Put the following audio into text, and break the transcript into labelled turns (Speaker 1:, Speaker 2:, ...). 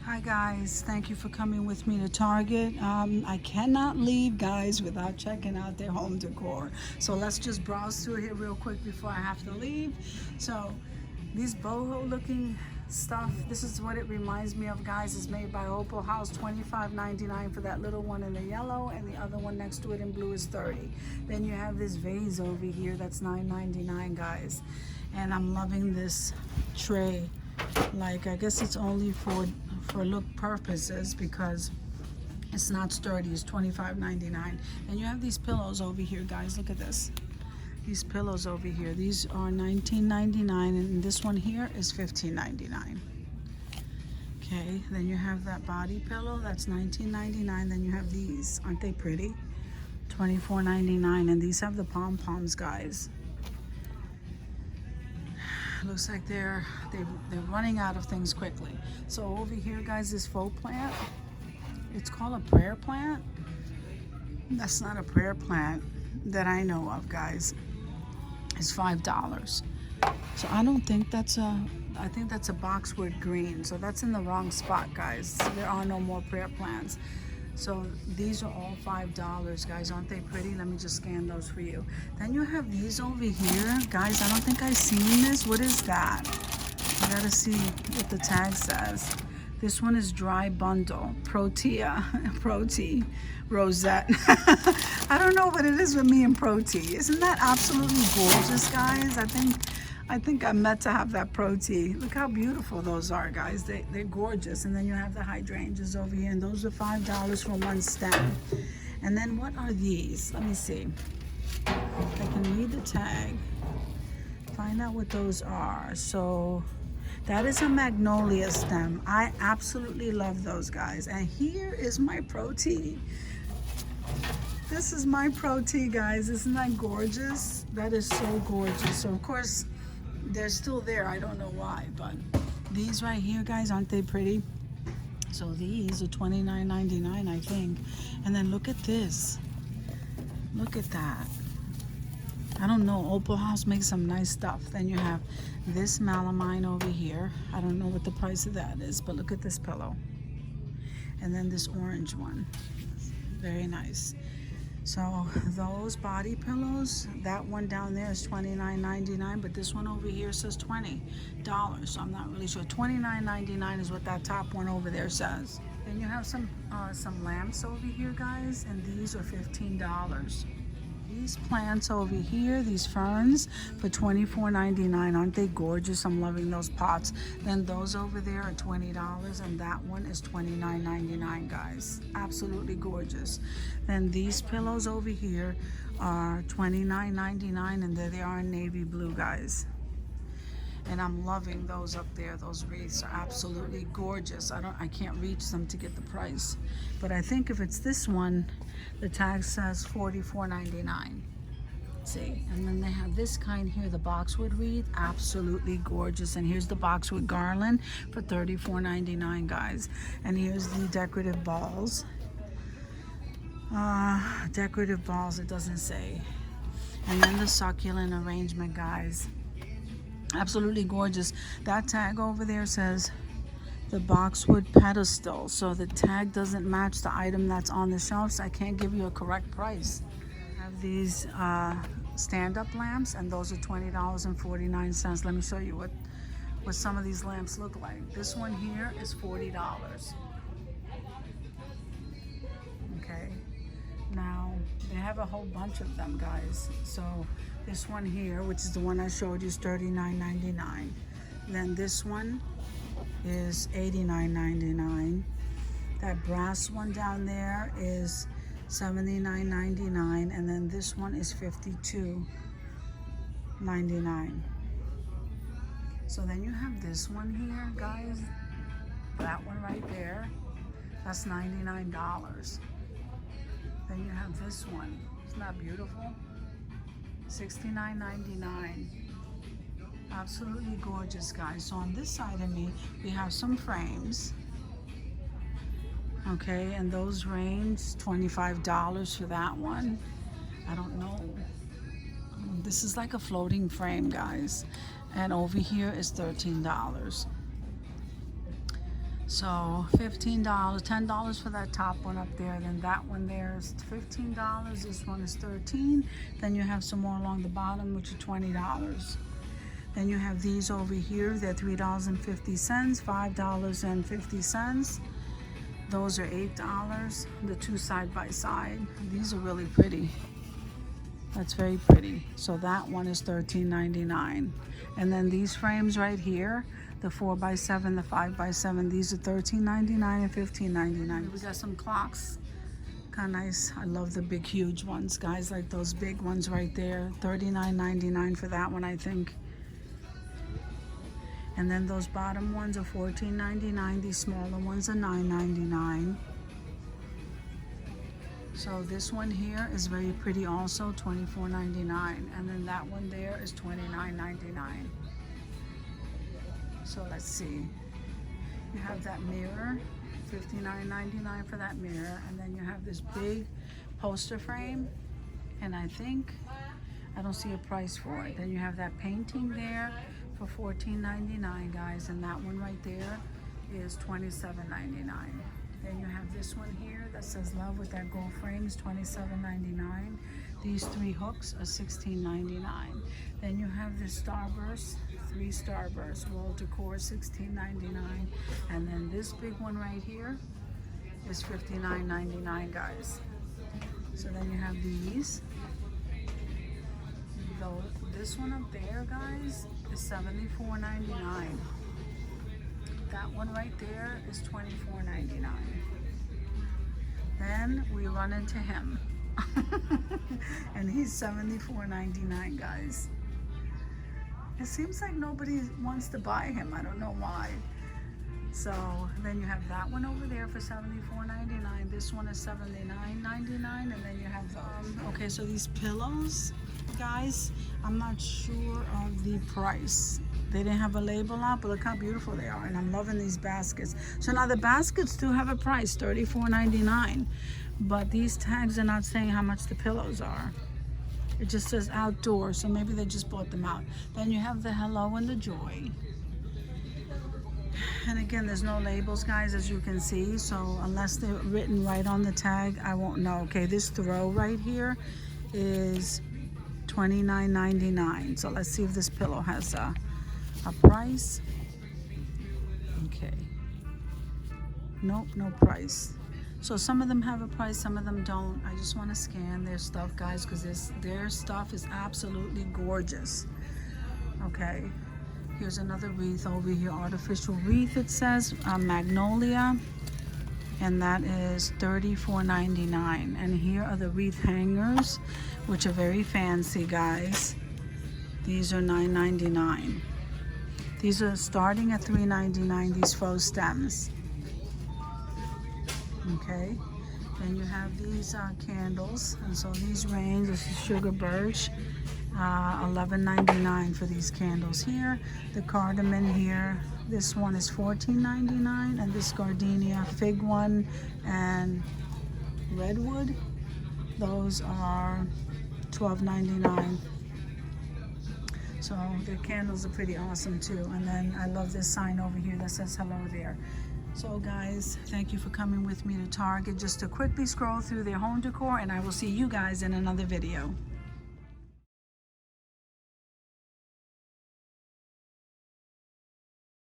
Speaker 1: Hi guys, thank you for coming with me to Target. I cannot leave guys without checking out their home decor. So let's just browse through here real quick before I have to leave. So these boho looking stuff, this is what it reminds me of guys. It's made by Opal House, $25.99 for that little one in the yellow, and the other one next to it in blue is $30. Then you have this vase over here that's $9.99 guys. And I'm loving this tray. Like I guess it's only for look purposes because it's not sturdy. It's $25.99. And you have these pillows over here guys. Look at this. These pillows over here, these are $19.99, and this one here is $15.99. Okay, then you have that body pillow, that's $19.99. Then you have these, aren't they pretty? $24.99, and these have the pom-poms guys. Looks like they're running out of things quickly. So over here guys, this faux plant, it's called a prayer plant. That's not a prayer plant that I know of guys. It's $5. So I don't think that's I think that's a boxwood green. So that's in the wrong spot guys. There are no more prayer plants. So these are all $5 guys. Aren't they pretty? Let me just scan those for you. Then you have these over here guys. I don't think I've seen this. What is that? I gotta see what the tag says. This one is dry bundle protea rosette. I don't know what it is with me and protea. Isn't that absolutely gorgeous guys? I think I'm meant to have that protea. Look how beautiful those are, guys. They're gorgeous. And then you have the hydrangeas over here, and those are $5 for one stem. And then what are these? Let me see. I can read the tag. Find out what those are. So that is a magnolia stem. I absolutely love those guys. And here is my protea. This is my protea, guys. Isn't that gorgeous? That is so gorgeous. So of course, they're still there. I don't know why, but these right here guys, aren't they pretty? So these are $29.99 I think. And then look at this. Look at that. I don't know, Opal House makes some nice stuff. Then you have this melamine over here. I don't know what the price of that is, but look at this pillow. And then this orange one. Very nice. So those body pillows, that one down there is $29.99, but this one over here says $20. So I'm not really sure. $29.99 is what that top one over there says. Then you have some lamps over here, guys, and these are $15. These plants over here, these ferns, for $24.99. Aren't they gorgeous? I'm loving those pots. Then those over there are $20, and that one is $29.99, guys. Absolutely gorgeous. Then these pillows over here are $29.99, and there they are in navy blue, guys. And I'm loving those up there. Those wreaths are absolutely gorgeous. I can't reach them to get the price, but I think if it's this one, the tag says $44.99. See, and then they have this kind here, the boxwood wreath, absolutely gorgeous. And here's the boxwood garland for $34.99, guys. And here's the decorative balls. Decorative balls, it doesn't say. And then the succulent arrangement, guys. Absolutely gorgeous. That tag over there says the boxwood pedestal, so the tag doesn't match the item that's on the shelf, so I can't give you a correct price. I have these stand-up lamps, and those are $20.49. Let me show you what some of these lamps look like. This one here is $40. Okay, now they have a whole bunch of them, guys. So this one here, which is the one I showed you, is $39.99. Then this one is $89.99. That brass one down there is $79.99, and then this one is $52.99. So then you have this one here, guys. That one right there, that's $99. Then you have this one. Isn't that beautiful? $69.99. Absolutely gorgeous, guys. So on this side of me, we have some frames. Okay, and those range $25 for that one. I don't know. This is like a floating frame, guys. And over here is $13. So $15, $10 for that top one up there. Then that one there is $15. This one is $13. Then you have some more along the bottom, which are $20. Then you have these over here. They're $3.50, $5.50. Those are $8. The two side by side. These are really pretty. That's very pretty. So that one is $13.99. And then these frames right here, the 4x7, the 5x7, these are $13.99 and $15.99. We got some clocks. Kind of nice. I love the big, huge ones, guys, like those big ones right there. $39.99 for that one, I think. And then those bottom ones are $14.99. These smaller ones are $9.99. So this one here is very pretty also, $24.99. And then that one there is $29.99. So let's see. You have that mirror, $59.99 for that mirror. And then you have this big poster frame. And I don't see a price for it. Then you have that painting there for $14.99, guys. And that one right there is $27.99. Then you have this one here that says love with that gold frame is $27.99. These three hooks are $16.99. Then you have this starburst, 3 starbursts, World Decor, $16.99. And then this big one right here is $59.99, guys. So then you have these. So this one up there, guys, is $74.99. That one right there is $24.99. Then we run into him. And he's $74.99, guys. It seems like nobody wants to buy him. I don't know why. So then you have that one over there for $74.99. This one is $79.99. And then you have okay, so these pillows, guys, I'm not sure of the price. They didn't have a label on, but look how beautiful they are. And I'm loving these baskets. So now the baskets do have a price, $34.99. But these tags are not saying how much the pillows are. It just says outdoor, so maybe they just bought them out. Then you have the hello and the joy. And again, there's no labels, guys, as you can see. So unless they're written right on the tag, I won't know. Okay, this throw right here is $29.99. So let's see if this pillow has a price. Okay. Nope, no price. So some of them have a price, some of them don't. I just want to scan their stuff, guys, because their stuff is absolutely gorgeous. Okay. Here's another wreath over here, artificial wreath, it says, Magnolia. And that is $34.99. And here are the wreath hangers, which are very fancy, guys. These are $9.99. These are starting at $3.99, these faux stems. Okay, then you have these candles, and so these range. This is sugar birch, $11.99 for these candles here. The cardamom here, this one is $14.99, and this gardenia fig one and redwood, those are $12.99. So the candles are pretty awesome too. And then I love this sign over here that says hello there. So guys, thank you for coming with me to Target just to quickly scroll through their home decor, and I will see you guys in another video.